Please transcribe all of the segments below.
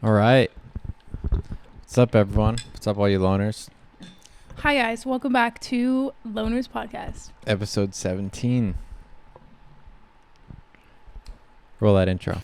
All right. What's up, everyone? What's up, all you loners? Hi, guys. Welcome back to Loners Podcast. Episode 17. Roll that intro.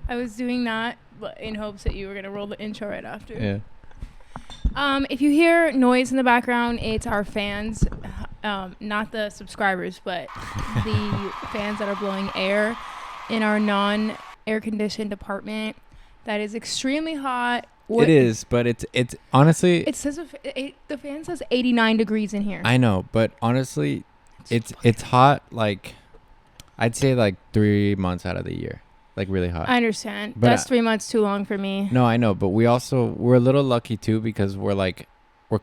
I was doing that in hopes that you were going to roll the intro right after. Yeah. If you hear noise in the background, it's our fans, not the subscribers, but the fans that are blowing air in our non-air conditioned apartment. That is extremely hot. It is, but it's honestly. It says the fan says 89 degrees in here. I know, but honestly, it's hot. Like, I'd say like 3 months out of the year, like really hot. I understand. But That's 3 months too long for me. No, I know, but we're a little lucky too because we're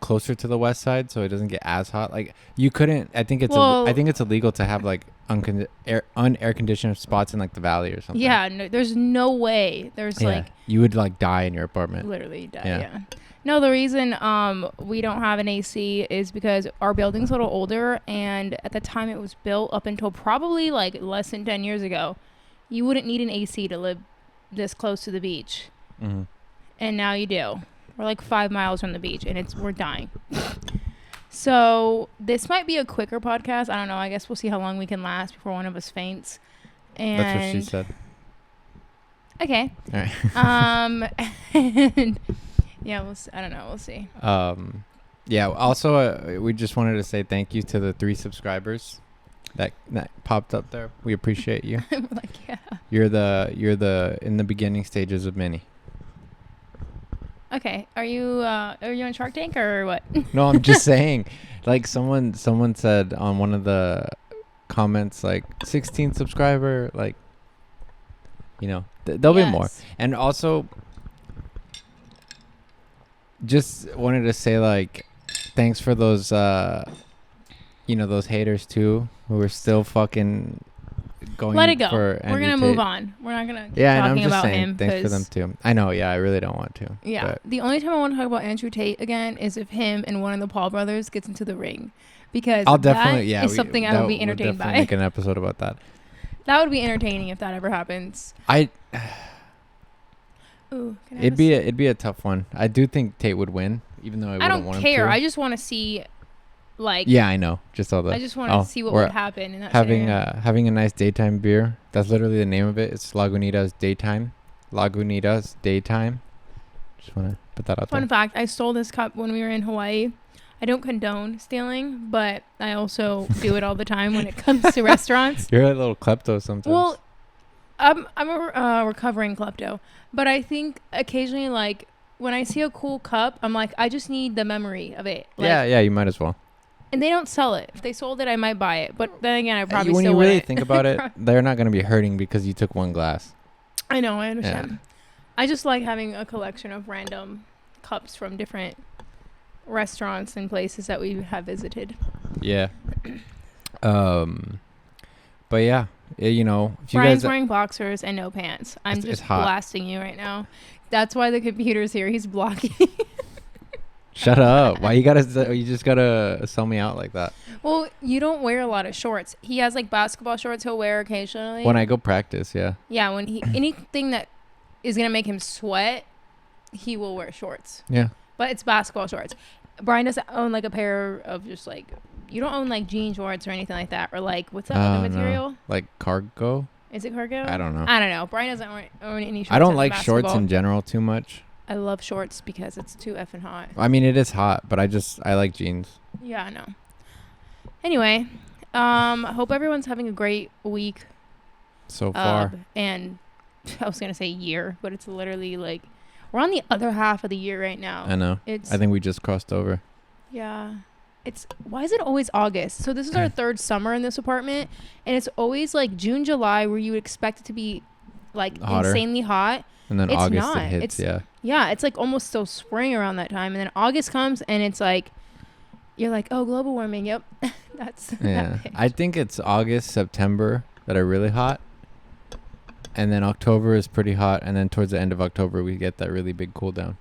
closer to the west side, so it doesn't get as hot. Like you couldn't. I think it's illegal to have like unair conditioned spots in like the valley or something. Yeah, no, there's no way. Like you would like die in your apartment. Literally die. Yeah. No, the reason we don't have an AC is because our building's a little older, and at the time it was built up until probably like less than 10 years ago, you wouldn't need an AC to live this close to the beach. Mm-hmm. And now you do. We're like 5 miles from the beach, and we're dying. So this might be a quicker podcast. I don't know. I guess we'll see how long we can last before one of us faints. And that's what she said. Okay. All right. And yeah, I don't know. We'll see. Yeah. Also, we just wanted to say thank you to the 3 subscribers that popped up there. We appreciate you. Like, yeah. You're the in the beginning stages of many. Okay. Are you on Shark Tank or what? No, I'm just saying. Like someone said on one of the comments, like 16 subscriber, like, you know, there'll be more. And also, just wanted to say like, thanks for those, those haters too, who are still fucking going. Let it go. For We're gonna move on. We're not gonna keep I'm talking just about saying, him. Thanks for them too. I know. Yeah, I really don't want to. Yeah. But The only time I want to talk about Andrew Tate again is if him and one of the Paul brothers gets into the ring, because I'll definitely. that is something I would be entertained by. Make an episode about that. That would be entertaining if that ever happens. Ooh, it'd be a tough one. I do think Tate would win, even though I don't want care. him to. I just want to see, like. Yeah, I know. Just all that. I just want to see what would happen in that scenario. Having a nice daytime beer. That's literally the name of it. It's Lagunitas Daytime. Lagunitas Daytime. Just want to put that out there. Fun fact: I stole this cup when we were in Hawaii. I don't condone stealing, but I also do it all the time when it comes to restaurants. You're a little klepto sometimes. Well, I'm a recovering klepto, but I think occasionally, like, when I see a cool cup, I'm like, I just need the memory of it. Like, yeah, you might as well. And they don't sell it. If they sold it, I might buy it. But then again, I probably when still you wouldn't. really think about it, they're not going to be hurting because you took one glass. I know, I understand. Yeah. I just like having a collection of random cups from different restaurants and places that we have visited. Yeah. But yeah, you know, if you Brian's guys wearing boxers and no pants. I'm it's just hot. blasting you right now. That's why the computer's here. He's blocking. Shut up. Why you just gotta sell me out like that? Well, you don't wear a lot of shorts. He has like basketball shorts he'll wear occasionally. When I go practice, yeah. Yeah, when anything that is gonna make him sweat, he will wear shorts. Yeah. But it's basketball shorts. Brian doesn't own like a pair of just like, you don't own like jean shorts or anything like that, or like what's that other material? No. Like cargo? Is it cargo? I don't know. Brian doesn't own any shorts. I don't like shorts in general too much. I love shorts because it's too effing hot. I mean, it is hot, but I like jeans. Yeah, I know. Anyway, I hope everyone's having a great week. So far. And I was going to say year, but it's literally like, we're on the other half of the year right now. I know. I think we just crossed over. Yeah. Why is it always August? So this is our third summer in this apartment, and it's always like June, July, where you would expect it to be like hotter. Insanely hot. And then August it hits, Yeah, it's like almost still spring around that time. And then August comes and it's like, you're like, oh, global warming. Yep. Yeah. I think it's August, September that are really hot. And then October is pretty hot, and then towards the end of October we get that really big cool down.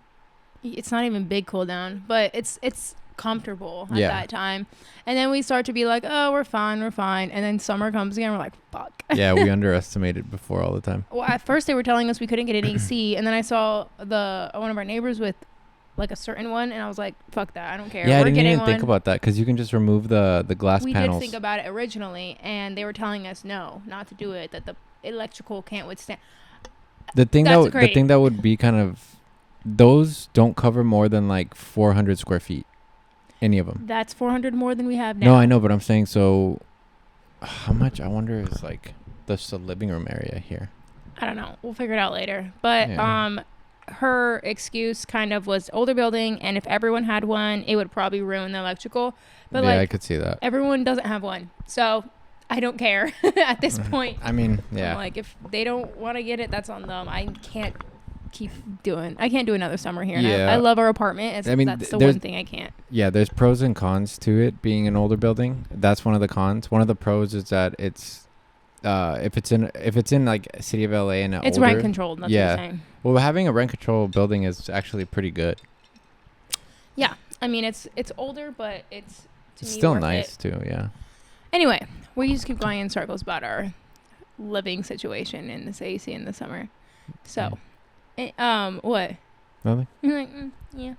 It's not even big cool down, but it's comfortable at that time. And then we start to be like, oh, we're fine. And then summer comes again, we're like, fuck. Yeah, we underestimated before all the time. Well, at first they were telling us we couldn't get an AC, and then I saw one of our neighbors with like a certain one, and I was like, fuck that, I don't care. Yeah, I didn't even think about that, because you can just remove the glass panels. We did think about it originally, and they were telling us no, not to do it, that the electrical can't withstand. The thing that would be kind of, those don't cover more than like 400 square feet, any of them. That's 400 more than we have now. No, I know, but I'm saying, so how much, I wonder, is like the living room area here? I don't know, we'll figure it out later. But her excuse kind of was older building, and if everyone had one, it would probably ruin the electrical. But I could see that. Everyone doesn't have one, so I don't care at this point. I mean, yeah. I'm like, if they don't want to get it, that's on them. I can't do another summer here. Yeah. I love our apartment. That's the one thing I can't. Yeah, there's pros and cons to it being an older building. That's one of the cons. One of the pros is that it's if it's in like city of LA and it's rent controlled. That's what you're saying. Well, having a rent control building is actually pretty good. Yeah, I mean it's older, but it's still nice too. Yeah. Anyway, we just keep going in circles about our living situation in this AC in the summer. So, what? Nothing. You're like, yeah.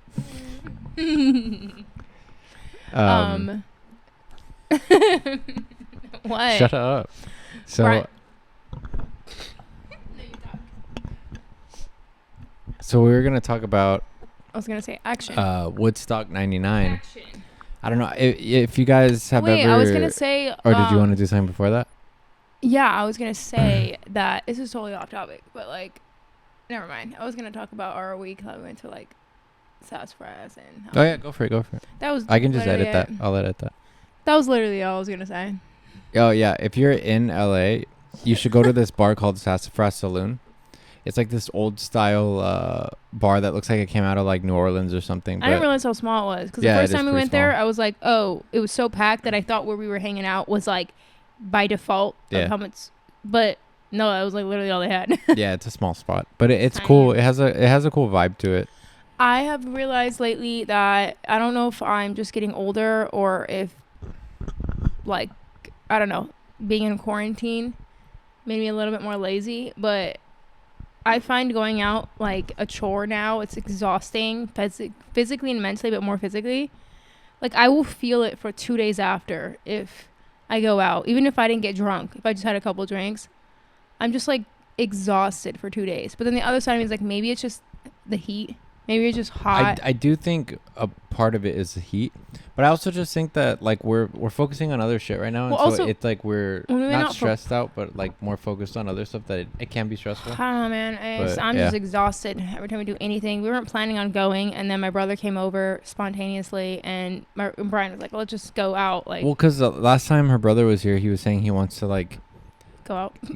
What? Shut up. So. Right. So we were gonna talk about. I was gonna say action. Woodstock '99. Action. I don't know if you guys have ever. I was gonna say. Or did you want to do something before that? Yeah, I was gonna say that this is totally off topic, but like, never mind. I was gonna talk about our week how we went to like Sassafras and. Oh yeah, go for it. That was. I can just edit that. I'll edit that. That was literally all I was gonna say. Oh yeah, if you're in LA, you should go to this bar called Sassafras Saloon. It's like this old style bar that looks like it came out of like New Orleans or something. I didn't realize how small it was, because the first time we went there, I was like, oh, it was so packed that I thought where we were hanging out was like by default of how much. But no, that was like literally all they had. Yeah, it's a small spot, but it's cool. It has a cool vibe to it. I have realized lately that I don't know if I'm just getting older or if like, I don't know, being in quarantine made me a little bit more lazy, but I find going out like a chore now. It's exhausting physically and mentally, but more physically. Like, I will feel it for 2 days after if I go out. Even if I didn't get drunk, if I just had a couple drinks, I'm just like exhausted for 2 days. But then the other side of me is like, maybe it's just the heat. Maybe it's just hot. I do think a part of it is the heat, but I also just think that like we're focusing on other shit right now, and well, so it's like we're not stressed out, but like more focused on other stuff that it can be stressful. I don't know, man. I'm just exhausted every time we do anything. We weren't planning on going, and then my brother came over spontaneously, and Brian was like, "Let's just go out." Like, well, because the last time her brother was here, he was saying he wants to like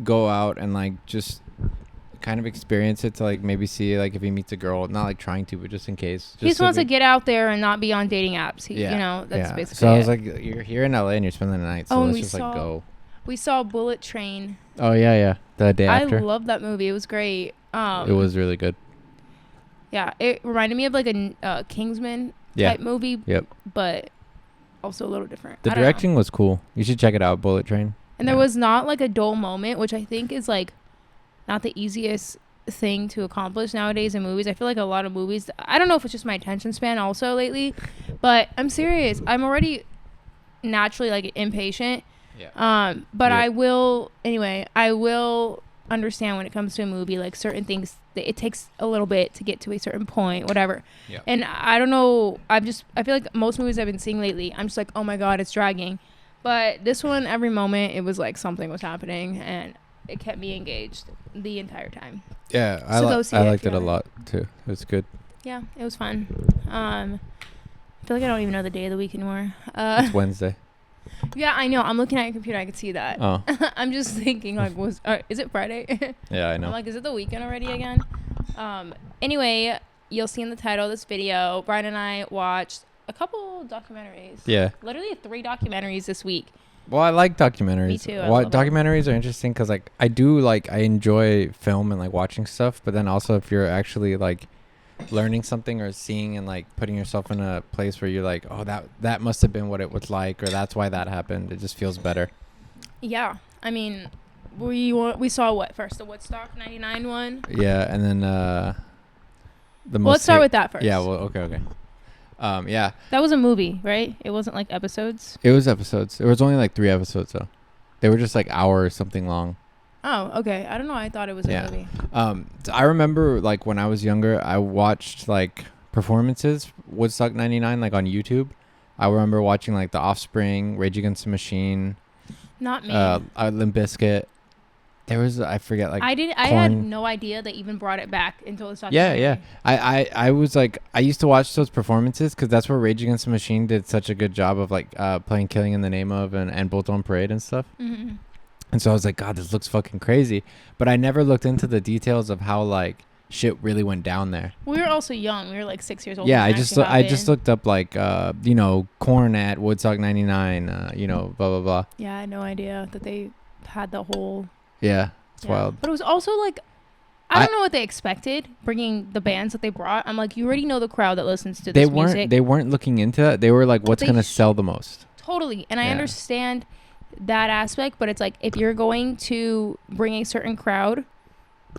go out and like just kind of experience it, to like maybe see like if he meets a girl, not like trying to, but just in case. He just wants to get out there and not be on dating apps. You know, that's basically so I was like, you're here in LA and you're spending the night, so let's just like go. We saw Bullet Train. Oh yeah, the day after. I love that movie. It was great. It was really good. Yeah, it reminded me of like a Kingsman type movie. Yep. But also a little different. The directing was cool. You should check it out, Bullet Train. And there was not like a dull moment, which I think is like not the easiest thing to accomplish nowadays in movies. I feel like a lot of movies, I don't know if it's just my attention span also lately, but I'm serious. I'm already naturally like impatient. Yeah. But I will understand when it comes to a movie, like certain things that it takes a little bit to get to a certain point, whatever. Yeah. And I don't know, I feel like most movies I've been seeing lately, I'm just like, oh my God, it's dragging. But this one, every moment, it was like something was happening, and it kept me engaged the entire time. Yeah, I liked it a lot too. It was good. Yeah, it was fun. I feel like I don't even know the day of the week anymore. It's Wednesday. Yeah, I know. I'm looking at your computer. I could see that. Oh. I'm just thinking, like, is it Friday? Yeah, I know. I'm like, is it the weekend already again? Anyway, you'll see in the title of this video, Brian and I watched a couple documentaries. Yeah. Literally 3 documentaries this week. Well, I like documentaries. Me too. Well, documentaries are interesting because like I enjoy film and like watching stuff, but then also if you're actually like learning something or seeing and like putting yourself in a place where you're like, oh, that must have been what it was like, or that's why that happened. It just feels better. Yeah, I mean, we saw what first, the Woodstock '99 one. Yeah, and then let's start with that first. Yeah. Well, okay. Yeah. That was a movie, right? It wasn't like episodes. It was episodes. It was only like 3 episodes though. They were just like hour or something long. Oh, okay. I don't know. I thought it was a movie. I remember like when I was younger, I watched like performances Woodstock '99 like on YouTube. I remember watching like The Offspring, Rage Against the Machine. Not me. Limp Bizkit. There was I forget like I had no idea they even brought it back until this documentary. Yeah. I was like I used to watch those performances because that's where Rage Against the Machine did such a good job of like playing Killing in the Name of and Bolt on Parade and stuff. Mm-hmm. And so I was like, God, this looks fucking crazy. But I never looked into the details of how like shit really went down there. We were also young. We were like 6 years old. Yeah, I just looked up like Korn at Woodstock '99. Blah blah blah. Yeah, I had no idea that they had the whole. Yeah, it's wild. But it was also like, I don't know what they expected bringing the bands that they brought. I'm like, you already know the crowd that listens to this music. They weren't looking into that. They were like, what's gonna sell the most? Totally, and I understand that aspect, but it's like if you're going to bring a certain crowd,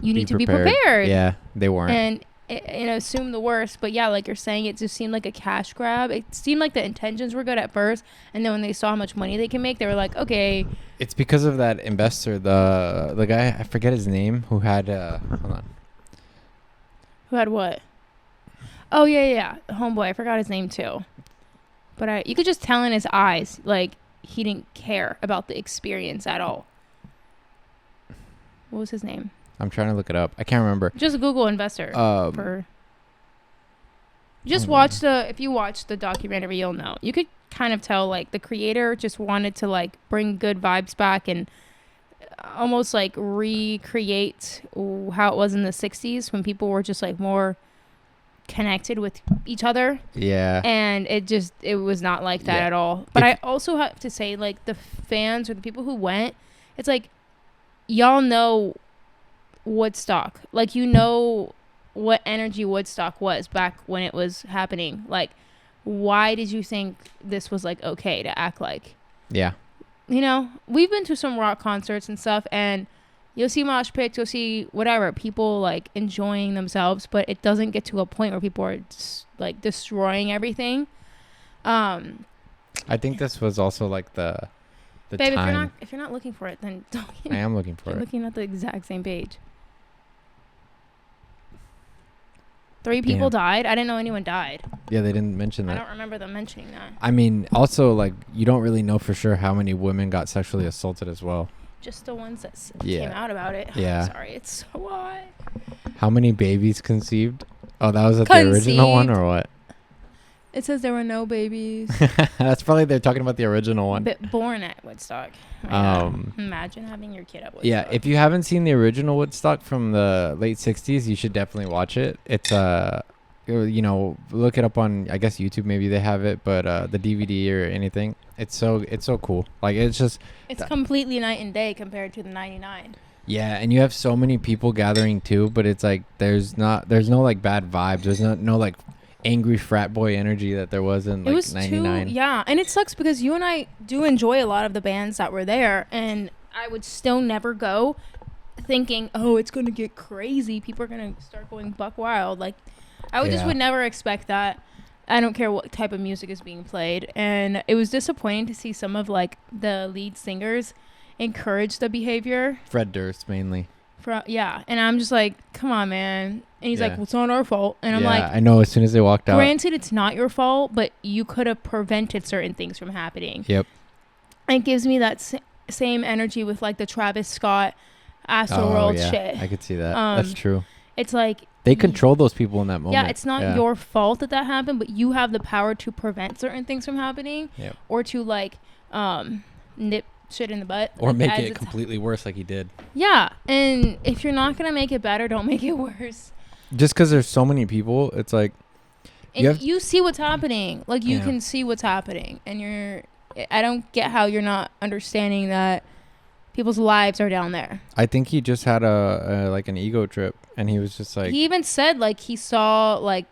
you need to be prepared. Yeah, they weren't. And assume the worst. But yeah, like you're saying, it just seemed like a cash grab. It seemed like the intentions were good at first, and then when they saw how much money they can make, they were like, okay. It's because of that investor, the guy, I forget his name, who had hold on. Who had what? Oh yeah, homeboy. I forgot his name too. But you could just tell in his eyes, like he didn't care about the experience at all. What was his name? I'm trying to look it up. I can't remember. Just Google investor. If you watch the documentary, you'll know. You could kind of tell like the creator just wanted to like bring good vibes back and almost like recreate how it was in the 60s when people were just like more connected with each other. Yeah. And it was not like that at all. But I also have to say, like, the fans or the people who went, it's like, y'all know Woodstock. Like, you know what energy Woodstock was back when it was happening. Like, why did you think this was like okay to act like? Yeah. We've been to some rock concerts and stuff, and you'll see mosh pits, you'll see whatever, people like enjoying themselves, but it doesn't get to a point where people are like destroying everything. I think this was also like the babe, time. if you're not looking for it, then don't. I am looking for it. Looking at the exact same page. 3 people died. I didn't know anyone died. Yeah, they didn't mention that. I don't remember them mentioning that. I mean, also, like, you don't really know for sure how many women got sexually assaulted as well. Just the ones that came out about it. Yeah. Sorry, it's so hot. How many babies conceived? Oh, that was at the original one or what? It says there were no babies. That's probably they're talking about the original one. But born at Woodstock. Imagine having your kid at Woodstock. Yeah, if you haven't seen the original Woodstock from the late 60s, you should definitely watch it. It's look it up on, I guess, YouTube. Maybe they have it, but the DVD or anything. It's so cool. Like, it's completely night and day compared to the 99. Yeah, and you have so many people gathering too, but it's like there's no like bad vibes. There's no like angry frat boy energy that there was in like 99. Yeah, and it sucks because you and I do enjoy a lot of the bands that were there, and I would still never go thinking, oh, it's gonna get crazy, people are gonna start going buck wild. Like, I would just would never expect that. I don't care what type of music is being played, and it was disappointing to see some of like the lead singers encourage the behavior. Fred Durst mainly. And I'm just like, come on, man. And he's like, well, it's not our fault. And I'm like, I know. As soon as they walked out, granted, it's not your fault, but you could have prevented certain things from happening. Yep. And it gives me that same energy with like the Travis Scott Astroworld shit. I could see that. That's true. It's like they control those people in that moment. Yeah, it's not your fault that happened, but you have the power to prevent certain things from happening, or to like nip shit in the butt, or make it completely worse, like he did. Yeah, and if you're not gonna make it better, don't make it worse. Just because there's so many people, it's like you see what's happening. Like, you can see what's happening, and I don't get how you're not understanding that people's lives are down there. I think he just had a like an ego trip, and he was just like. He even said like he saw like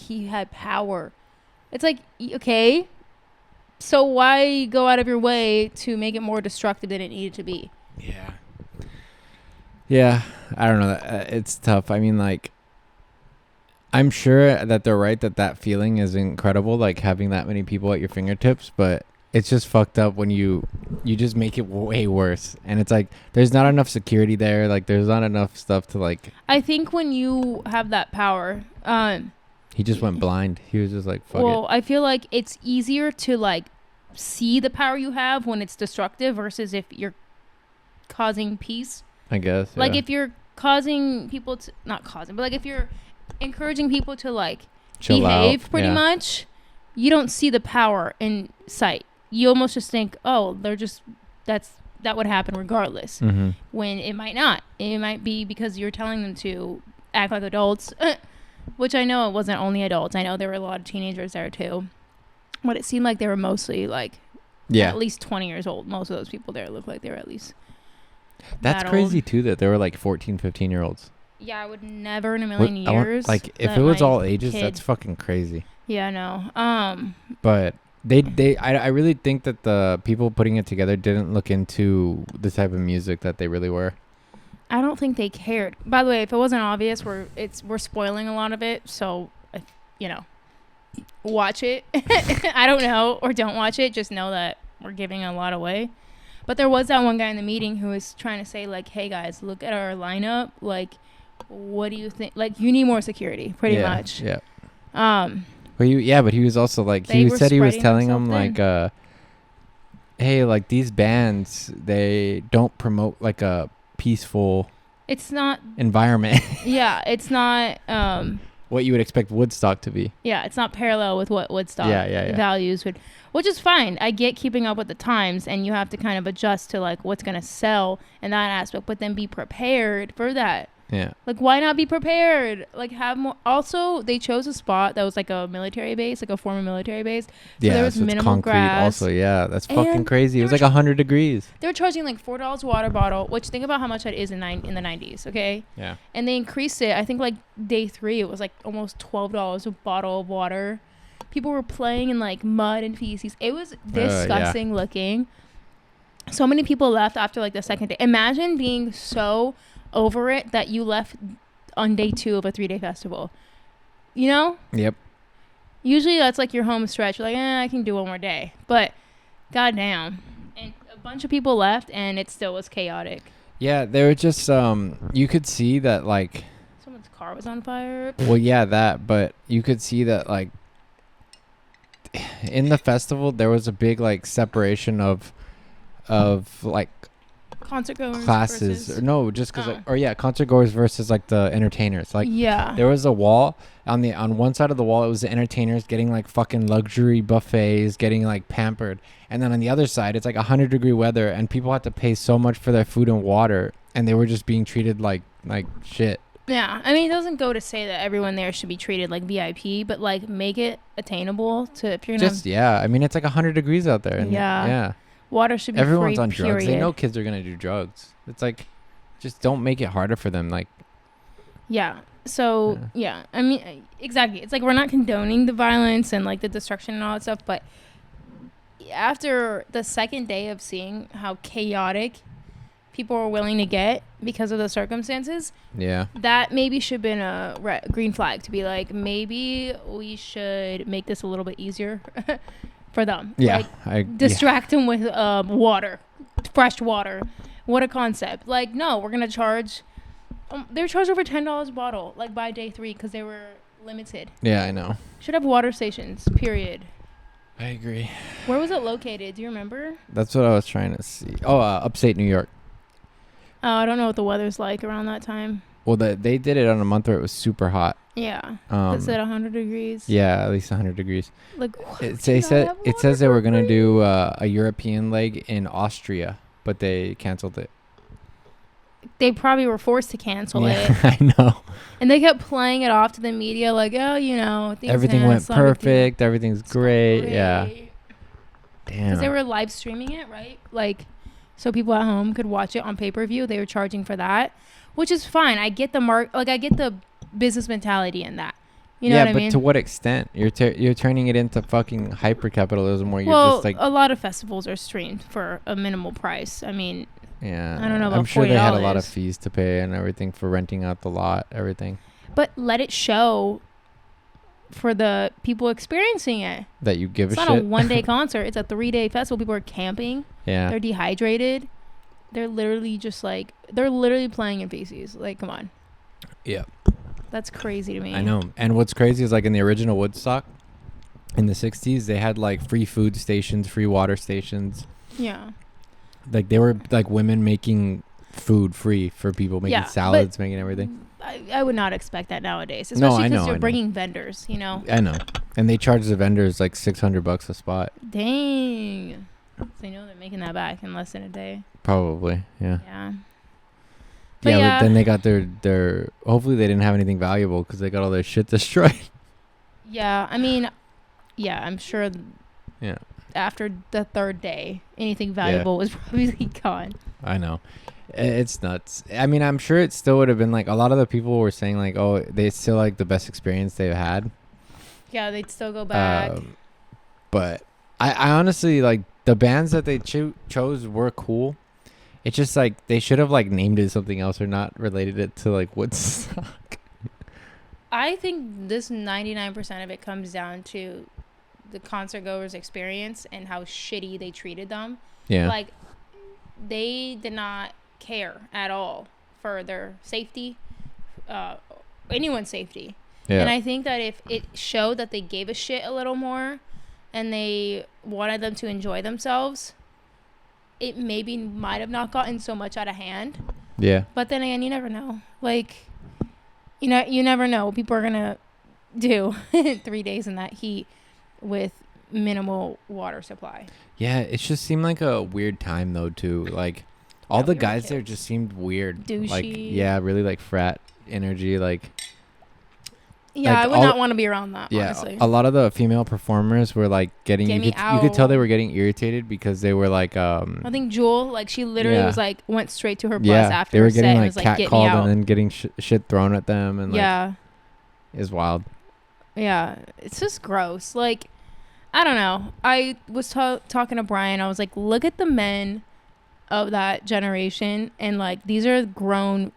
he had power. It's like, okay, so why go out of your way to make it more destructive than it needed to be? Yeah. Yeah, I don't know. It's tough. I mean, like, I'm sure that they're right that feeling is incredible, like having that many people at your fingertips, but it's just fucked up when you just make it way worse. And it's like there's not enough security there, like there's not enough stuff to like. I think when you have that power, he just went blind. He was just like, fuck it. Well, I feel like it's easier to like see the power you have when it's destructive versus if you're causing peace. I guess. Like yeah. if you're causing people to not causing, but like if you're encouraging people to like chill behave out. pretty much, you don't see the power in sight. You almost just think, oh, they're just that would happen regardless. Mm-hmm. When it might not. It might be because you're telling them to act like adults, which I know it wasn't only adults. I know there were a lot of teenagers there too, but it seemed like they were mostly like at least 20 years old. Most of those people there looked like they were at least. That's crazy old. Too, that they were like 14, 15-year-olds. Yeah, I would never in a million years. Like if it was all ages, that's fucking crazy. Yeah, I know. But I really think that the people putting it together didn't look into the type of music that they really were. I don't think they cared. By the way, if it wasn't obvious, we're spoiling a lot of it. So, watch it. I don't know, or don't watch it. Just know that we're giving a lot away. But there was that one guy in the meeting who was trying to say, like, hey, guys, look at our lineup. Like, what do you think? Like, you need more security, pretty much. Yeah. But he was also, like, he said he was telling them, like, hey, like, these bands, they don't promote, like, a peaceful environment. Yeah, it's not... what you would expect Woodstock to be. Yeah, it's not parallel with what Woodstock values would, which is fine. I get keeping up with the times, and you have to kind of adjust to like what's gonna sell in that aspect, but then be prepared for that. Yeah. Like, why not be prepared? Like, have more. Also, they chose a spot that was like a military base, like a former military base. So there was minimal concrete grass. Also, yeah, that's fucking crazy. It was like 100 degrees. They were charging like $4 a water bottle, which think about how much that is in the 90s, okay? Yeah. And they increased it. I think like day 3, it was like almost $12 a bottle of water. People were playing in like mud and feces. It was disgusting looking. So many people left after like the second day. Imagine being so over it that you left on day 2 of a 3-day festival. You know? Yep. Usually that's like your home stretch. You're like, I can do one more day. But goddamn. And a bunch of people left and it still was chaotic. Yeah, they were just you could see that like someone's car was on fire. Well, yeah, that, but you could see that like in the festival there was a big like separation of like concert goers classes versus, just because concert goers versus like the entertainers. Like there was a wall on one side of the wall, it was the entertainers getting like fucking luxury buffets, getting like pampered, and then on the other side it's like 100-degree weather and people had to pay so much for their food and water and they were just being treated like shit. Yeah, I mean, it doesn't go to say that everyone there should be treated like VIP, but like make it attainable to if you're I mean, it's like 100 degrees out there. And yeah. Water should be everyone's free, on drugs. period. They know kids are gonna do drugs. It's like, just don't make it harder for them. Like, yeah. So yeah, I mean, exactly. It's like we're not condoning the violence and like the destruction and all that stuff, but after the second day of seeing how chaotic people were willing to get because of the circumstances, that maybe should have been a green flag to be like, maybe we should make this a little bit easier. For them. Yeah. Like, distract them with water. Fresh water. What a concept. Like, no, we're going to charge... they were charged over $10 a bottle, like, by day 3, because they were limited. Yeah, I know. Should have water stations, period. I agree. Where was it located? Do you remember? That's what I was trying to see. Oh, upstate New York. Oh, I don't know what the weather's like around that time. Well, they did it on a month where it was super hot. Yeah. It's at 100 degrees. Yeah, at least 100 degrees. Like, it says they were going to do a European leg in Austria, but they canceled it. They probably were forced to cancel it. I know. And they kept playing it off to the media like, oh, you know. Everything went perfect. Everything's great. Yeah. Damn. Because they were live streaming it, right? Like, so people at home could watch it on pay-per-view. They were charging for that, which is fine. I get the I get the business mentality in that. You know what I mean? Yeah, but to what extent? You're turning it into fucking hyper-capitalism where you're just like... a lot of festivals are streamed for a minimal price. I mean... Yeah. I don't know about I'm sure they had a lot of $40. fees to pay and everything for renting out the lot, everything. But let it show for the people experiencing it. That you give a shit? It's not a one-day concert. It's a 3-day festival. People are camping. Yeah. They're dehydrated. They're literally just like... They're literally playing in feces. Like, come on. Yeah. That's crazy to me. I know. And what's crazy is like in the original Woodstock in the 60s, they had like free food stations, free water stations. Yeah. Like they were like women making food free for people, making salads, making everything. I would not expect that nowadays, especially because you're bringing vendors, you know. I know. And they charge the vendors like $600 a spot. Dang. So you know they're making that back in less than a day. Probably, yeah. Yeah. But then they got their hopefully they didn't have anything valuable because they got all their shit destroyed. Yeah, I mean, yeah, I'm sure. Yeah. After the third day, anything valuable was probably gone. I know. It's nuts. I mean, I'm sure it still would have been like a lot of the people were saying like, oh, they still like the best experience they've had. Yeah, they'd still go back. But I honestly like the bands that they chose were cool. It's just like they should have like named it something else or not related it to like Woodstock. I think this 99% of it comes down to the concert goers' experience and how shitty they treated them. Yeah. Like they did not care at all for their safety, anyone's safety. Yeah. And I think that if it showed that they gave a shit a little more and they wanted them to enjoy themselves, it maybe might have not gotten so much out of hand. Yeah. But then again, you never know. Like, you never know what people are going to do 3 days in that heat with minimal water supply. Yeah, it just seemed like a weird time, though, too. Like, all the guys there just seemed weird. Douchey. Like, yeah, really, like, frat energy, like... Yeah, like I would not want to be around that, yeah, honestly. A lot of the female performers were like you could tell they were getting irritated because they were like I think Jewel, like she literally was like went straight to her bus after they were her getting set like catcalled and then getting shit thrown at them and like it's wild. Yeah, it's just gross. Like I don't know. I was talking to Brian. I was like, look at the men of that generation and like these are grown.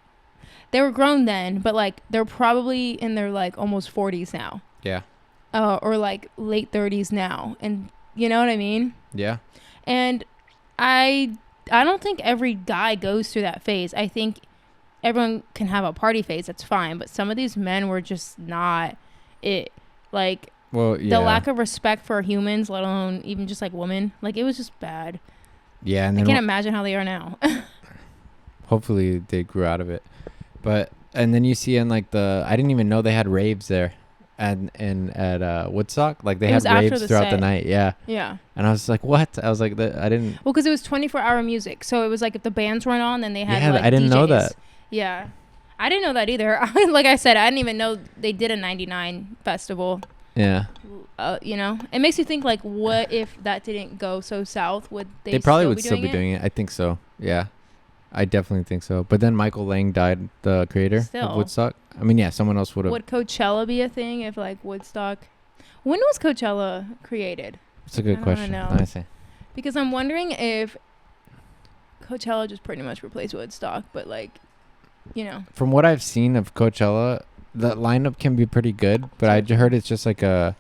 They were grown then, but like they're probably in their like almost 40s now. Yeah. Or like late 30s now, and you know what I mean? Yeah. And I don't think every guy goes through that phase. I think everyone can have a party phase. That's fine, but some of these men were just not it. Like the lack of respect for humans, let alone even just like women. Like it was just bad. Yeah, and I can't imagine how they are now. Hopefully they grew out of it. And then you see in like I didn't even know they had raves there at Woodstock. Like they had raves throughout the night. Yeah. Yeah. And I was like, what? I was like, I didn't. Well, because it was 24-hour music. So it was like if the bands weren't on, then they had like I didn't DJs. Know that. Yeah. I didn't know that either. Like I said, I didn't even know they did a 99 festival. Yeah. You know, it makes you think like, what if that didn't go so south? Would they probably would still be doing it? I think so. Yeah. I definitely think so. But then Michael Lang died, the creator of Woodstock. I mean, yeah, someone else would have. Would Coachella be a thing if like Woodstock? When was Coachella created? It's a good question. I see. Because I'm wondering if Coachella just pretty much replaced Woodstock, but like, you know. From what I've seen of Coachella, the lineup can be pretty good, but I heard it's just like a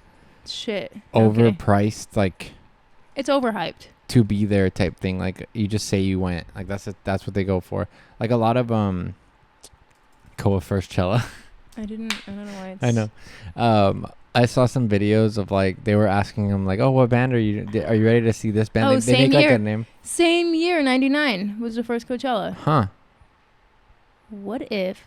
overpriced, like. It's overhyped. To be there type thing, like you just say you went, like that's what they go for. Like a lot of Koa Firstcella. I don't know why it's... I know. I saw some videos of like they were asking him like, oh, what band are you ready to see this band? They same make year. Like a name. Same year, 99 was the first Coachella. Huh. What if?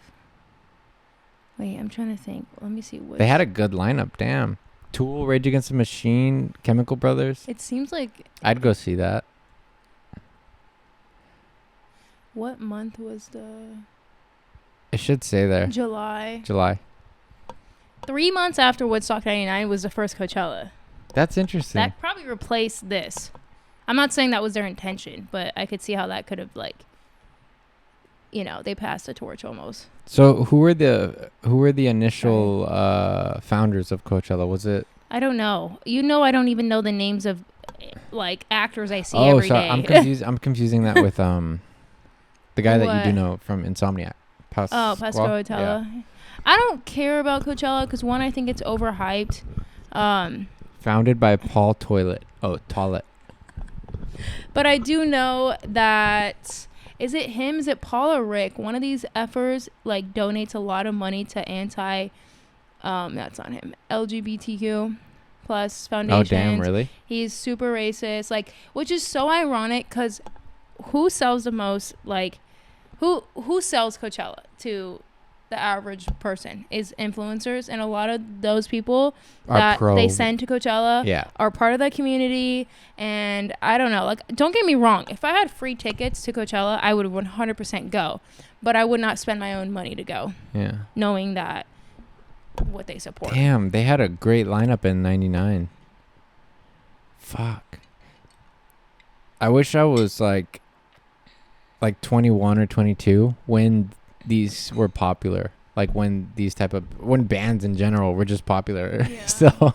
Wait, I'm trying to think. Let me see. They had a good lineup. Damn. Tool, Rage Against the Machine, Chemical Brothers. It seems like... I'd go see that. What month was the... It should say there. July. 3 months after Woodstock 99 was the first Coachella. That's interesting. That probably replaced this. I'm not saying that was their intention, but I could see how that could have like, they passed the torch almost. So who were the initial founders of Coachella? Was it? I don't know. I don't even know the names of like actors I see every day. I'm confusing that with the guy that you do know from Insomniac. Pasquale Coachella. Yeah. I don't care about Coachella because one, I think it's overhyped. Founded by Paul Toilet. But I do know that, is it him? Is it Paul or Rick? One of these effers like donates a lot of money to that's not him, LGBTQ plus foundations. Oh damn, really? He's super racist, like, which is so ironic because who sells the most, like, who sells Coachella to the average person is influencers, and a lot of those people that they send to Coachella are part of that community. And I don't know, like, don't get me wrong, if I had free tickets to Coachella, I would 100% go, but I would not spend my own money to go, knowing that what they support. Damn, they had a great lineup in 99. Fuck, I wish I was like 21 or 22 when these were popular, like when bands in general were just popular. So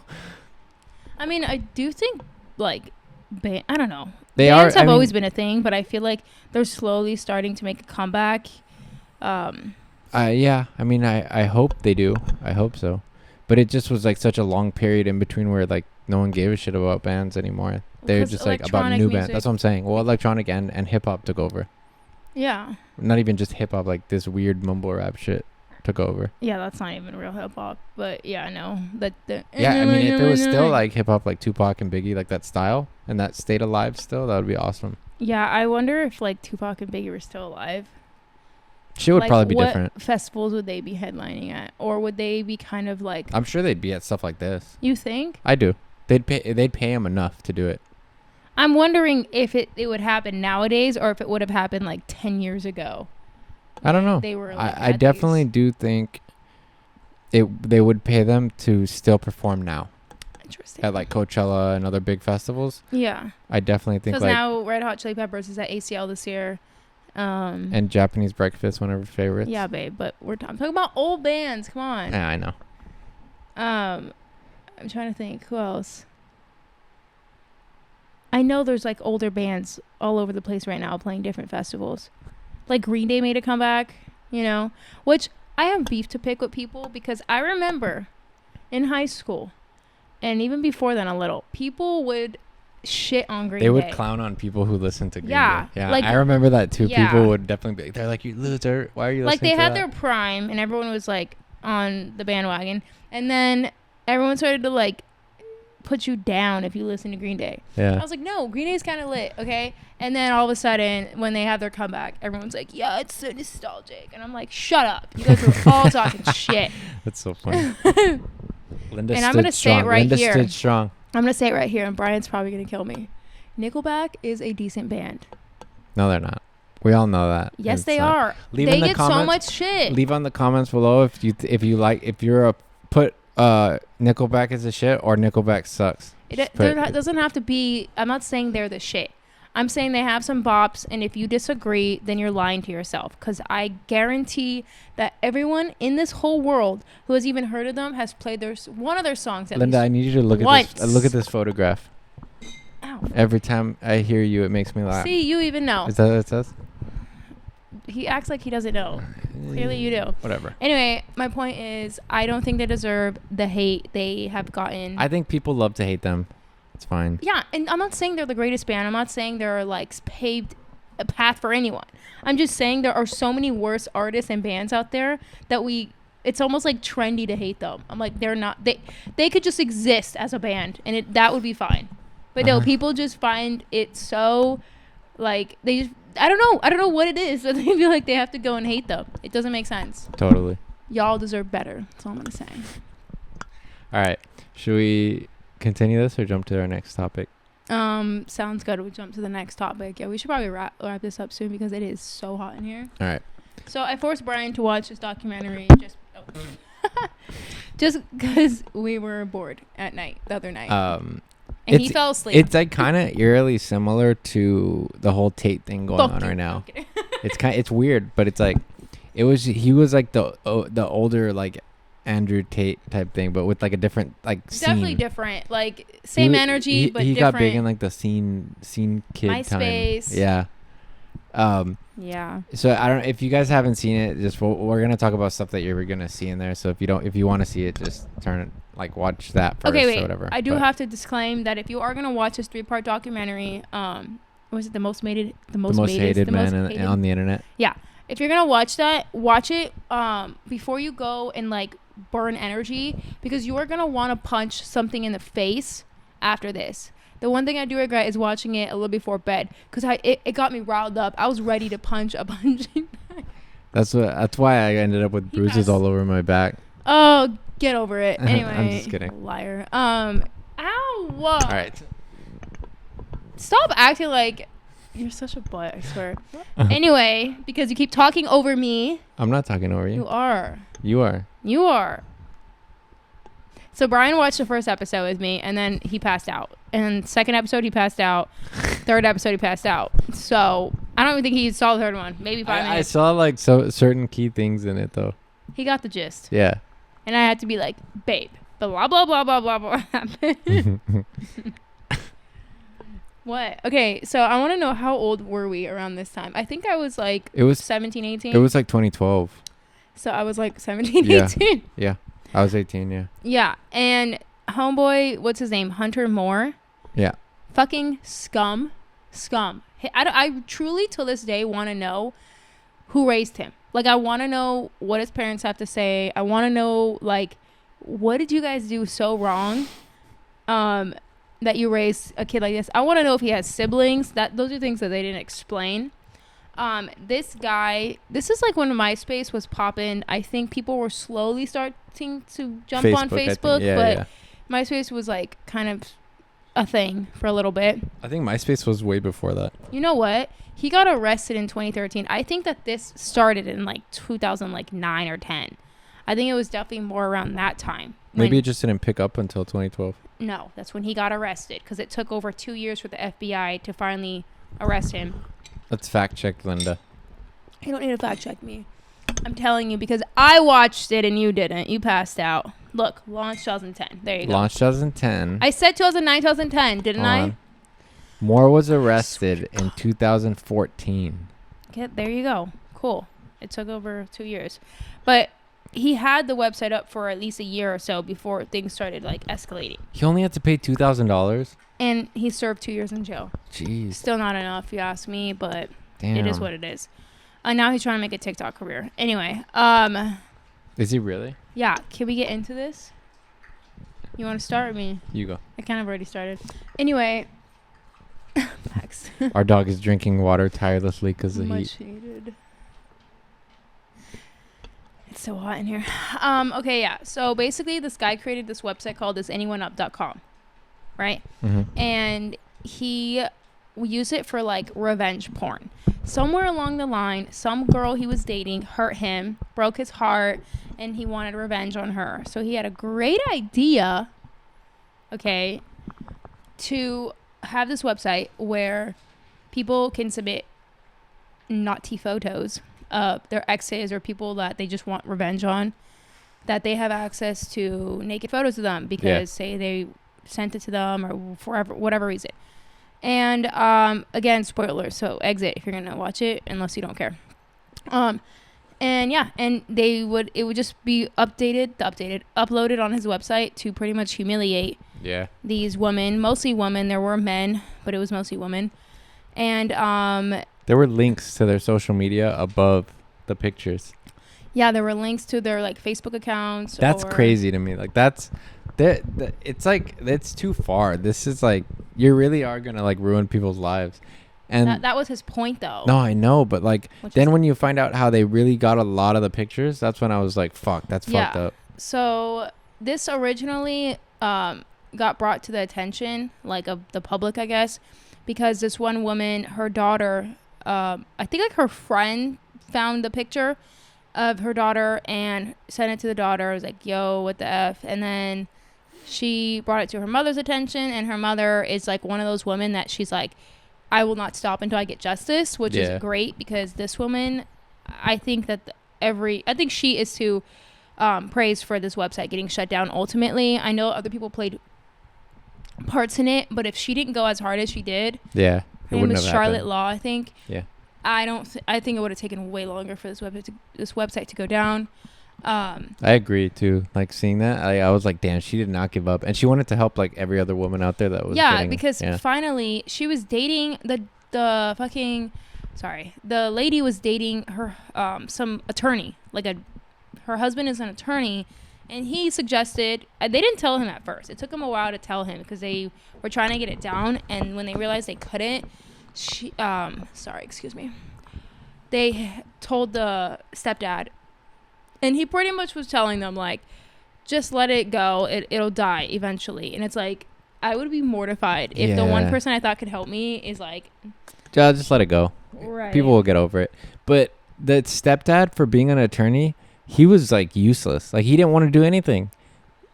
I mean, I do think like I don't know, bands have always been a thing, but I feel like they're slowly starting to make a comeback. I mean, I hope they do. I hope so, but it just was like such a long period in between where like no one gave a shit about bands anymore. They're just like about new bands. That's what I'm saying. Well, electronic and hip hop took over. Yeah. Not even just hip hop, like this weird mumble rap shit took over. Yeah, that's not even real hip hop, but yeah, I know that. Yeah, I mean, if it was still like hip hop, like Tupac and Biggie, like that style, and that stayed alive still, that would be awesome. Yeah, I wonder if like Tupac and Biggie were still alive. Shit would probably be different. What festivals would they be headlining at, or would they be kind of like? I'm sure they'd be at stuff like this. You think? I do. They'd pay him enough to do it. I'm wondering if it would happen nowadays or if it would have happened like 10 years ago. I don't know. They were like I definitely do think they would pay them to still perform now. Interesting. At like Coachella and other big festivals. Yeah. I definitely think because now Red Hot Chili Peppers is at ACL this year. And Japanese Breakfast, one of our favorites. Yeah, babe, but I'm talking about old bands. Come on. Yeah, I know. I'm trying to think. Who else? I know there's like older bands all over the place right now playing different festivals. Like Green Day made a comeback, which I have beef to pick with people because I remember in high school and even before then a little, people would shit on Green Day. They would clown on people who listened to Green Day. Yeah, like, I remember that too. Yeah. People would definitely be like, they're like, you loser, why are you listening to that? Like they had their prime and everyone was like on the bandwagon, and then everyone started to like put you down if you listen to Green Day. Yeah. I was like, no, Green Day's kind of lit, okay? And then all of a sudden, when they have their comeback, everyone's like, yeah, it's so nostalgic. And I'm like, shut up. You guys are all talking shit. That's so funny. Linda and I'm going to say it right here. Stood strong. I'm going to say it right here, and Brian's probably going to kill me. Nickelback is a decent band. No, they're not. We all know that. Yes, they are. They get so much shit. Leave on the comments below if you're put Nickelback is the shit or Nickelback sucks. It doesn't have to be. I'm not saying they're the shit. I'm saying they have some bops, and if you disagree, then you're lying to yourself. Because I guarantee that everyone in this whole world who has even heard of them has played one of their songs. At Linda, least I need you to look once. at this. Look at this photograph. Ow. Every time I hear you, it makes me laugh. See, you even know. Is that what it says? He acts like he doesn't know. Clearly you do. Whatever. Anyway, my point is, I don't think they deserve the hate they have gotten. I think people love to hate them. It's fine. Yeah, and I'm not saying they're the greatest band. I'm not saying they're like paved a path for anyone. I'm just saying there are so many worse artists and bands out there that it's almost like trendy to hate them. I'm like, they're not. They could just exist as a band, and that would be fine. But no, people just find it so like they just. I don't know what it is, but they feel like they have to go and hate them. It doesn't make sense. Totally. Y'all deserve better. That's all I'm gonna say. All right. Should we continue this or jump to our next topic? Sounds good. We jump to the next topic. Yeah, we should probably wrap this up soon because it is so hot in here. All right. So I forced Brian to watch this documentary just because we were bored at night the other night. And he fell asleep. It's like kind of eerily similar to the whole Tate thing going on right now. It's weird, but it's like he was like the older like Andrew Tate type thing, but with like a different like scene. Definitely different, like same energy, but he different. Got big in like the scene kid MySpace. time. Yeah. Yeah. So I don't know if you guys haven't seen it. Just we're gonna talk about stuff that you're gonna see in there. So if you want to see it, just turn it like watch that first. Okay, wait. Or whatever. I do have to disclaim that if you are gonna watch this 3-part documentary, was it the most hated man on the internet? Yeah. If you're gonna watch that, watch it before you go and like burn energy, because you are gonna want to punch something in the face after this. The one thing I do regret is watching it a little before bed, because it got me riled up. I was ready to punch a punching bag. That's why I ended up with bruises all over my back. Oh, get over it. Anyway, I'm just kidding. Liar. Ow. All right. Stop acting like you're such a butt, I swear. Anyway, because you keep talking over me. I'm not talking over you. You are. You are. So Brian watched the first episode with me, and then he passed out. And second episode, he passed out. Third episode, he passed out. So I don't even think he saw the third one. Maybe 5 minutes. I saw like certain key things in it though. He got the gist. Yeah. And I had to be like, babe, blah blah blah blah blah blah happened. What? Okay, so I want to know, how old were we around this time? I think I was like 17, 18. It was like 2012. So I was like 17, 18. Yeah. I was 18, yeah. Yeah, and homeboy, what's his name? Hunter Moore. Yeah. Fucking scum. I truly, till this day, want to know who raised him. Like, I want to know what his parents have to say. I want to know, like, what did you guys do so wrong that you raised a kid like this? I want to know if he has siblings. Those are things that they didn't explain. This guy, this is like when MySpace was popping. I think people were slowly starting to jump on Facebook, but MySpace was like kind of a thing for a little bit. I think MySpace was way before that. You know what? He got arrested in 2013. I think that this started in like 2009 or 10. I think it was definitely more around that time. Maybe it just didn't pick up until 2012. No, that's when he got arrested, because it took over 2 years for the FBI to finally arrest him. Let's fact check Linda. You don't need to fact check me. I'm telling you, because I watched it and you didn't. You passed out. Look, launch 2010. There you go. Launch 2010. I said 2009, 2010, didn't I? Moore was arrested in 2014. Okay, there you go. Cool. It took over 2 years. But he had the website up for at least a year or so before things started like escalating. He only had to pay $2,000? And he served 2 years in jail. Jeez. Still not enough, if you ask me, but damn. It is what it is. Now he's trying to make a TikTok career. Anyway. Is he really? Yeah. Can we get into this? You want to start with me? You go. I kind of already started. Anyway. Max. Our dog is drinking water tirelessly because of the heat. Much needed. It's so hot in here. Okay, yeah. So basically, this guy created this website called isanyoneup.com, right? Mm-hmm. And he used it for like revenge porn. Somewhere along the line, some girl he was dating hurt him, broke his heart, and he wanted revenge on her. So he had a great idea, okay, to have this website where people can submit naughty photos of their exes or people that they just want revenge on, that they have access to naked photos of them because say they sent it to them or for whatever reason. And again, spoilers, so exit if you're gonna watch it unless you don't care. And yeah, and it would just be uploaded on his website to pretty much humiliate these women, mostly women. There were men, but it was mostly women. And there were links to their social media above the pictures. Yeah, there were links to their like Facebook accounts. That's crazy to me. Like it's like it's too far. This is like you really are gonna like ruin people's lives. And that was his point though. No, I know, but like then when you find out how they really got a lot of the pictures, that's when I was like, fuck, that's fucked up. So this originally got brought to the attention like of the public, I guess, because this one woman, her daughter, I think like her friend found the picture of her daughter and sent it to the daughter. It was like, yo, what the F? And then she brought it to her mother's attention, and her mother is like one of those women that she's like, I will not stop until I get justice, which is great, because this woman, I think that I think she is to praise for this website getting shut down ultimately. I know other people played parts in it, but if she didn't go as hard as she did, her name was Charlotte Law, I think. Yeah. I think it would have taken way longer for this website to go down. I agree too. Like seeing that, I was like, damn, she did not give up, and she wanted to help like every other woman out there that was. Because finally she was dating the lady was dating her some attorney, her husband is an attorney, and he suggested, they didn't tell him at first. It took him a while to tell him because they were trying to get it down, and when they realized they couldn't, they told the stepdad, and he pretty much was telling them like, just let it go, it'll die eventually. And it's like, I would be mortified if the one person I thought could help me is like, just let it go. Right. People will get over it. But the stepdad, for being an attorney, he was like useless. Like he didn't want to do anything.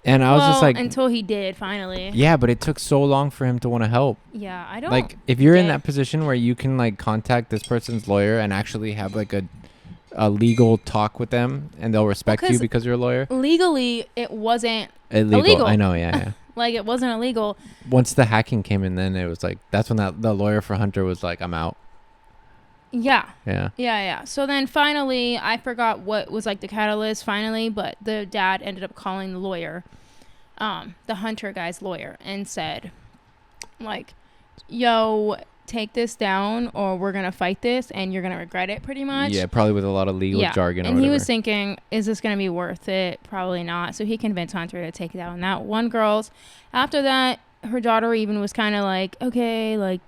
And I was just like, until he did finally. Yeah, but it took so long for him to want to help. Yeah, I don't like if you're in that position where you can like contact this person's lawyer and actually have like a legal talk with them, and they'll respect you because you're a lawyer. Legally, it wasn't illegal. I know, yeah. Like it wasn't illegal. Once the hacking came in, then it was like, that's when the lawyer for Hunter was like, I'm out. Yeah. So then finally, I forgot what was like the catalyst finally, but the dad ended up calling the lawyer, the Hunter guy's lawyer, and said like, yo, take this down or we're gonna fight this and you're gonna regret it, pretty much. Yeah, probably with a lot of legal jargon or and whatever. He was thinking, is this gonna be worth it? Probably not. So he convinced Hunter to take down that one girl's. After that, her daughter even was kind of like, okay, like,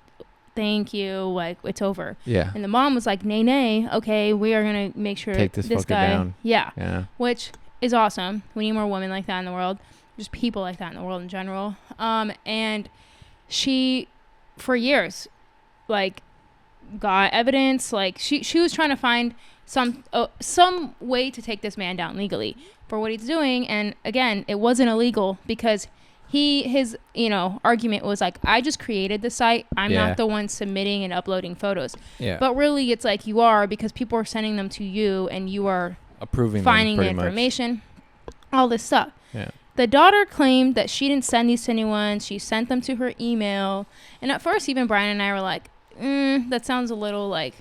thank you, like, it's over. Yeah. And the mom was like, nay, okay, we are gonna make sure take this fucker guy down. Yeah, which is awesome. We need more women like that in the world, just people like that in the world in general. And she, for years, like, got evidence. Like she was trying to find some way to take this man down legally for what he's doing. And again, it wasn't illegal because his argument was like, I just created the site, I'm not the one submitting and uploading photos. But really it's like you are, because people are sending them to you and you are approving finding them, the information much. All this stuff. The daughter claimed that she didn't send these to anyone. She sent them to her email. And at first even Brian and I were like, that sounds a little like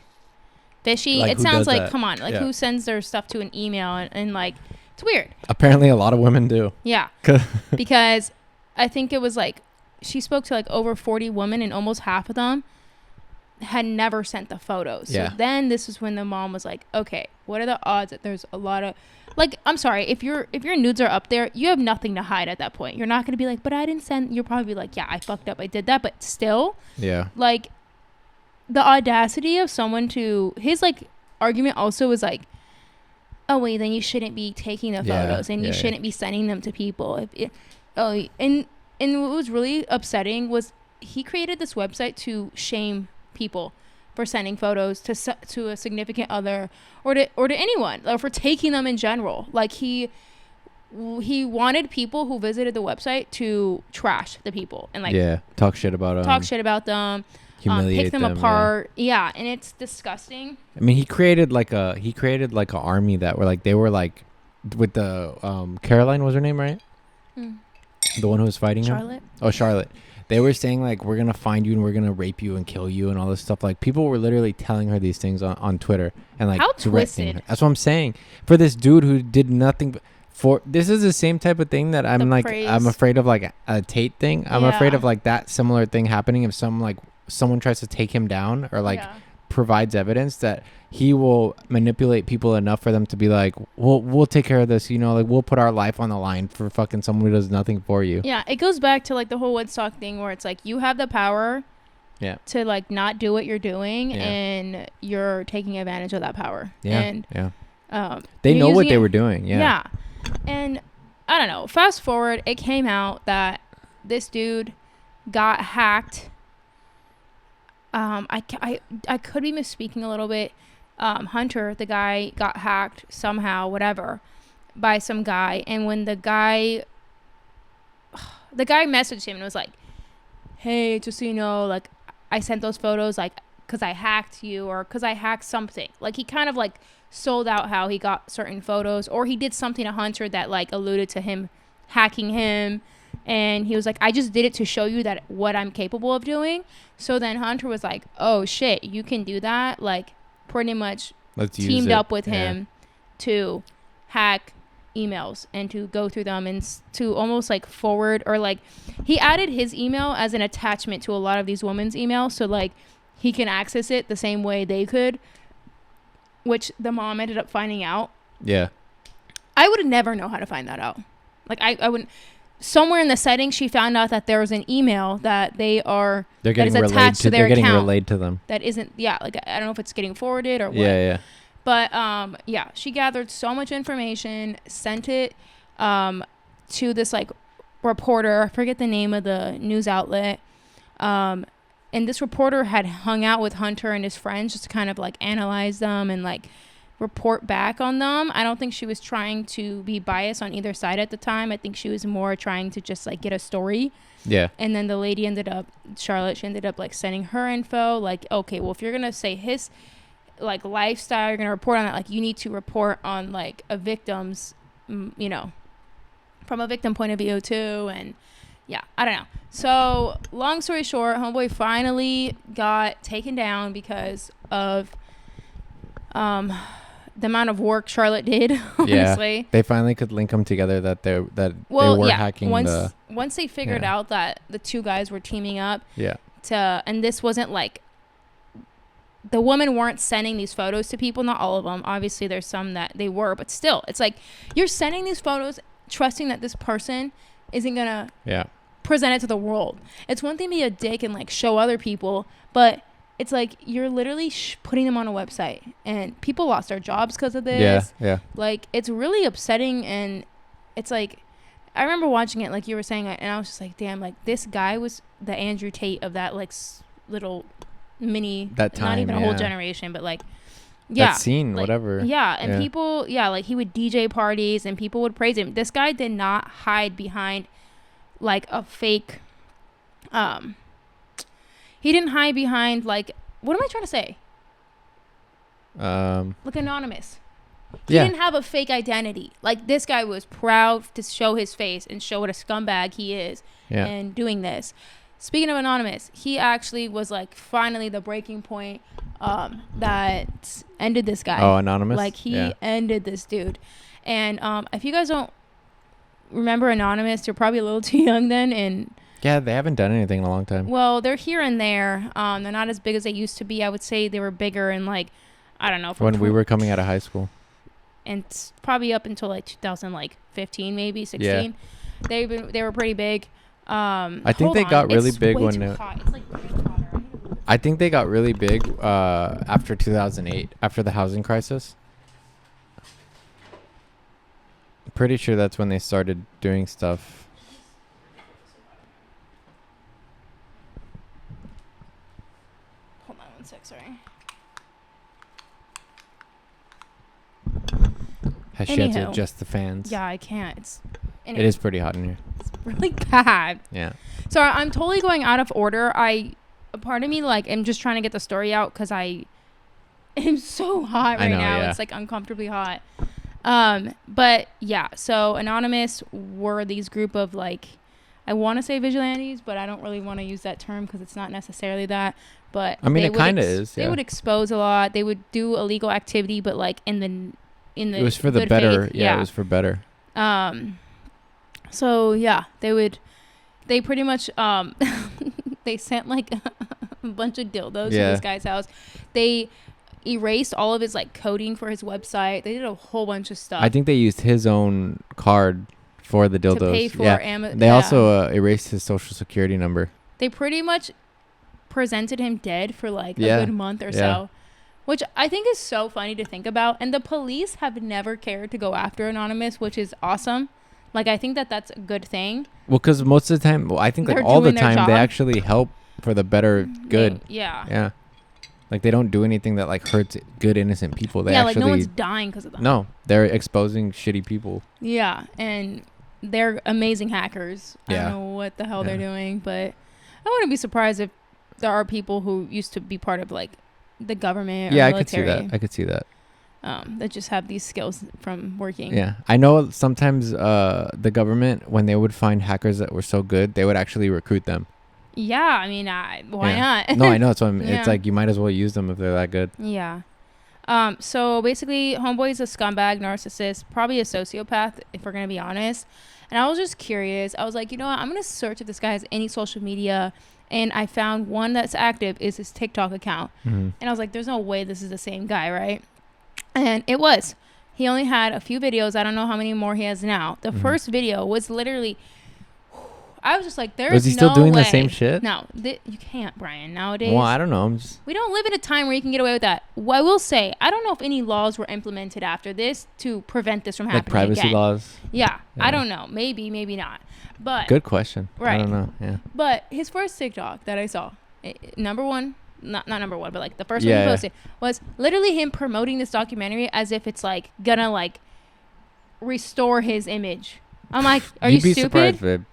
fishy. Like, it sounds like, come on, like who sends their stuff to an email and like, it's weird. Apparently a lot of women do. Yeah. Because I think it was like, she spoke to like over 40 women and almost half of them had never sent the photos. So then this is when the mom was like, okay, what are the odds that there's a lot of, like, I'm sorry, if your nudes are up there, you have nothing to hide at that point. You're not going to be like, but I didn't send. You'll probably be like, yeah, I fucked up, I did that. But still, like, the audacity of someone to, his like argument also was like, oh wait, then you shouldn't be taking the photos and you shouldn't be sending them to people. And what was really upsetting was he created this website to shame people for sending photos to a significant other or to anyone, or for taking them in general. Like he wanted people who visited the website to trash the people and like talk shit about them, humiliate pick them apart. And it's disgusting. I mean, he created like a army that were like, they were like with the Caroline was her name, right? The one who was fighting Charlotte. him? Oh, Charlotte. They were saying like, we're gonna find you and we're gonna rape you and kill you and all this stuff. Like, people were literally telling her these things on Twitter and like, how threatening twisted her. That's what I'm saying. For this dude who did nothing this is the same type of thing that I'm afraid of, like a Tate thing. I'm afraid of like that similar thing happening if someone tries to take him down or like provides evidence that he will manipulate people enough for them to be like, we'll take care of this, like we'll put our life on the line for fucking someone who does nothing for you. It goes back to like the whole Woodstock thing where it's like, you have the power to like not do what you're doing and you're taking advantage of that power. And they know what they were doing. And I don't know, fast forward, it came out that this dude got hacked. I could be misspeaking a little bit. Hunter, the guy, got hacked somehow, whatever, by some guy. And when the guy, the guy messaged him and was like, hey, just so you know, like, I sent those photos, like, because I hacked you or because I hacked something. Like, he kind of, like, sold out how he got certain photos, or he did something to Hunter that, like, alluded to him hacking him. And he was like, I just did it to show you that what I'm capable of doing. So then Hunter was like, oh, shit, you can do that? Like, pretty much teamed up with him to hack emails and to go through them and to almost like forward, or like he added his email as an attachment to a lot of these women's emails, so like he can access it the same way they could, which the mom ended up finding out. Yeah, I would never know how to find that out. Like I wouldn't. Somewhere in the settings she found out that there was an email that they're getting attached to their account. They're getting relayed to them. That isn't, like I don't know if it's getting forwarded or what. Yeah. But she gathered so much information, sent it to this like reporter. I forget the name of the news outlet. And this reporter had hung out with Hunter and his friends just to kind of like analyze them and like report back on them. I don't think she was trying to be biased on either side at the time. I think she was more trying to just like get a story. Yeah. And then the lady Charlotte, she ended up like sending her info. Like, okay, well, if you're going to say his like lifestyle, you're going to report on that. Like, you need to report on like a victim's, you know, from a victim point of view too. And yeah, I don't know. So long story short, homeboy finally got taken down because of the amount of work Charlotte did. Honestly, yeah, they finally could link them together that they were hacking. Once they figured out that the two guys were teaming up. Yeah. And this wasn't like the women weren't sending these photos to people. Not all of them. Obviously, there's some that they were, but still, it's like you're sending these photos, trusting that this person isn't gonna present it to the world. It's one thing to be a dick and like show other people, but it's like you're literally putting them on a website, and people lost their jobs because of this. Yeah. Like, it's really upsetting, and it's like, I remember watching it, like you were saying, and I was just like, damn, like this guy was the Andrew Tate of that like little mini, that time, not even a whole generation, but like, that scene, like, whatever. Yeah, and people, like he would DJ parties, and people would praise him. This guy did not hide behind like a fake, he didn't hide behind, like, what am I trying to say? Like anonymous. He didn't have a fake identity. Like, this guy was proud to show his face and show what a scumbag he is and doing this. Speaking of anonymous, he actually was, like, finally the breaking point that ended this guy. Oh, anonymous? Like, he ended this dude. And if you guys don't remember Anonymous, you're probably a little too young then, and... Yeah, they haven't done anything in a long time. Well, they're here and there. They're not as big as they used to be. I would say they were bigger in, like, I don't know. When we were coming out of high school. And probably up until, like, 2015, maybe, 16. Yeah. They were pretty big. I think they got really big when... It's like I think they got really big after 2008, after the housing crisis. I'm pretty sure that's when they started doing stuff. Sorry. Has she had to adjust the fans? Yeah, I can't. It is pretty hot in here. It's really bad. Yeah. So I'm totally going out of order. A part of me, like, I'm just trying to get the story out because I am so hot right now. Yeah. It's like uncomfortably hot. But yeah, so Anonymous were these group of, like, I want to say vigilantes, but I don't really want to use that term because it's not necessarily that. But I mean, it kind of is. They would expose a lot. They would do illegal activity, but like in the it was for the better. Faith. Yeah, it was for better. So yeah, they pretty much they sent like a bunch of dildos to this guy's house. They erased all of his like coding for his website. They did a whole bunch of stuff. I think they used his own card for the dildos. To pay for They also erased his social security number. They pretty much presented him dead for like a good month or so, which I think is so funny to think about. And the police have never cared to go after Anonymous, which is awesome. Like, I think that's a good thing. Well, because most of the time, I think like all the time they actually help for the better good. Yeah. Like, they don't do anything that like hurts good innocent people. They actually, like no one's dying because of them. No, they're exposing shitty people. Yeah, and they're amazing hackers. I don't know what the hell they're doing, but I wouldn't be surprised if there are people who used to be part of like the government or military. I could see that. That just have these skills from working. Yeah, I know sometimes the government, when they would find hackers that were so good, they would actually recruit them. Yeah, I mean, why not? No, I know. It's like you might as well use them if they're that good. Yeah. So basically, homeboy's a scumbag, narcissist, probably a sociopath, if we're gonna be honest. And I was just curious. I was like, you know what? I'm gonna search if this guy has any social media, and I found one that's active is his TikTok account. And I was like, there's no way this is the same guy, right? And it was. He only had a few videos. I don't know how many more he has now. The first video was literally. I was just like, there's no way. Was he still doing the same shit? No, you can't, Brian. Nowadays. Well, I don't know. We don't live in a time where you can get away with that. Well, I will say, I don't know if any laws were implemented after this to prevent this from happening like privacy again. laws? Yeah, I don't know. Maybe not. But good question. Right. I don't know. Yeah. But his first TikTok that I saw, number one, not number one, but like the first one he posted was literally him promoting this documentary as if it's like gonna like restore his image. I'm like, are you stupid? Surprised, babe.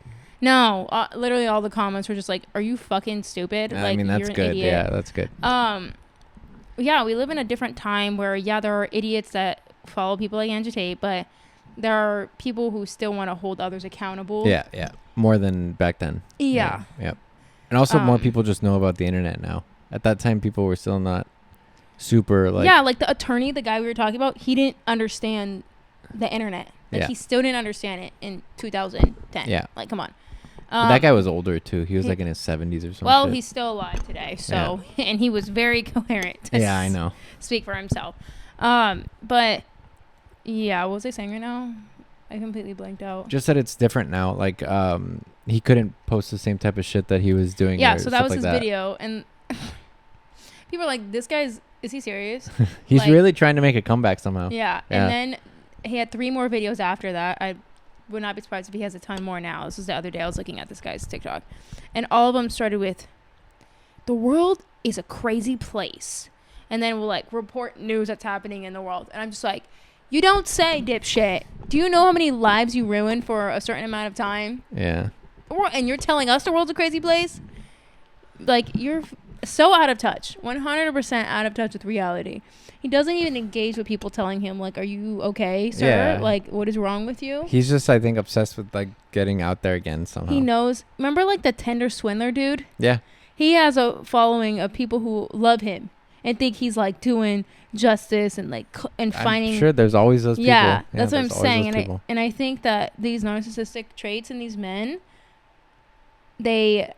No, literally all the comments were just like, "Are you fucking stupid?" I mean, that's good. Idiot. Yeah, that's good. Yeah, we live in a different time where there are idiots that follow people like Andrew Tate, but there are people who still want to hold others accountable. Yeah, more than back then. Yeah. And also, more people just know about the internet now. At that time, people were still not super like. Yeah, like the attorney, the guy we were talking about, he didn't understand the internet. Like he still didn't understand it in 2010. Yeah, like come on. That guy was older too. He was like in his 70s or something. Well, he's still alive today, so and he was very coherent. I know. Speak for himself. But yeah, what was I saying right now? I completely blanked out. Just that it's different now. Like he couldn't post the same type of shit that he was doing. Yeah, so that was his video, and people are like, "This guy's is he serious?" He's like, really trying to make a comeback somehow. Yeah, and then he had 3 more videos after that. I would not be surprised if he has a ton more now. This was the other day I was looking at this guy's TikTok, and all of them started with, "The world is a crazy place," and then we'll like report news that's happening in the world, and I'm just like, you don't say, dipshit. Do you know how many lives you ruin for a certain amount of time? Yeah. And you're telling us the world's a crazy place? Like, you're so out of touch. 100% out of touch with reality. He doesn't even engage with people telling him, like, are you okay, sir? Yeah. Like, what is wrong with you? He's just, I think, obsessed with, like, getting out there again somehow. He knows. Remember, like, the Tinder swindler dude? Yeah. He has a following of people who love him and think he's, like, doing justice and, like, and finding... I'm sure there's always those people. Yeah, that's what I'm saying. And I think that these narcissistic traits in these men, like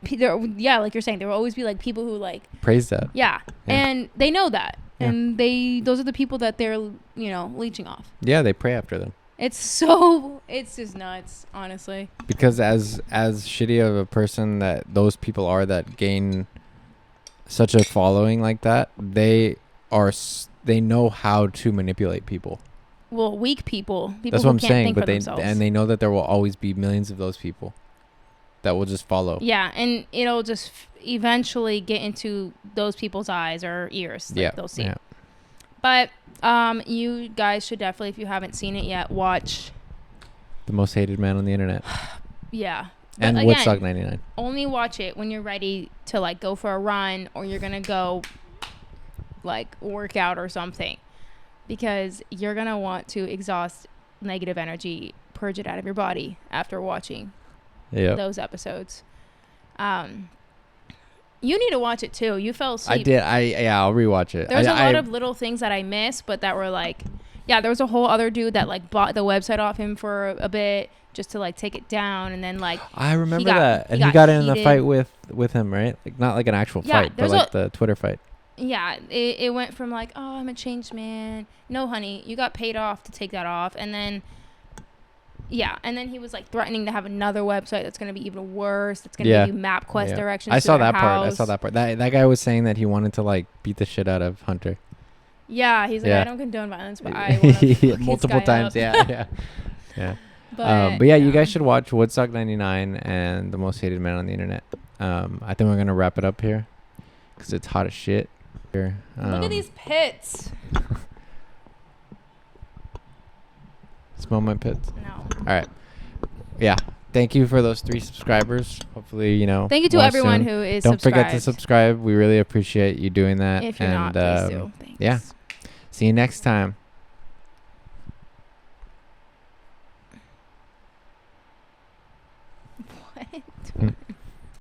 you're saying, there will always be, like, people who, like... praise that. Yeah. And they know that. Yeah. And those are the people that they're, leeching off. Yeah, they pray after them. It's just nuts, honestly. Because as shitty of a person that those people are that gain such a following like that, they know how to manipulate people. Well, weak people that's what I'm saying, but they know that there will always be millions of those people that will just follow. Yeah, and it'll just eventually get into those people's eyes or ears. Like they'll see. Yeah. But you guys should definitely, if you haven't seen it yet, watch The Most Hated Man on the Internet. Yeah. And again, Woodstock 99. Only watch it when you're ready to, like, go for a run or you're going to go, like, work out or something. Because you're going to want to exhaust negative energy, purge it out of your body after watching those episodes. You need to watch it too. You fell asleep. I did. I'll rewatch it. There's a lot of little things that I missed, but that were like, there was a whole other dude that, like, bought the website off him for a bit just to, like, take it down, and then, like, I remember that, and he got in the fight with him, right? Like, not like an actual fight, but like the Twitter fight. Yeah, it went from like, oh, I'm a changed man. No, honey, you got paid off to take that off, and then. Yeah, and then he was, like, threatening to have another website that's going to be even worse. That's going to give you MapQuest directions. I saw that part. That guy was saying that he wanted to, like, beat the shit out of Hunter. Yeah, he's like, I don't condone violence, but I want to multiple times. Yeah. But you guys should watch Woodstock 99 and The Most Hated Man on the Internet. I think we're going to wrap it up here because it's hot as shit here. Look at these pits. Smell my pits? No. All right. yeah, thank you for those 3 subscribers. Hopefully, you know. Thank you to everyone who is Don't subscribed. forget to subscribe. We really appreciate you doing that. If you're not, please do. Thanks. Yeah. See you next time. What?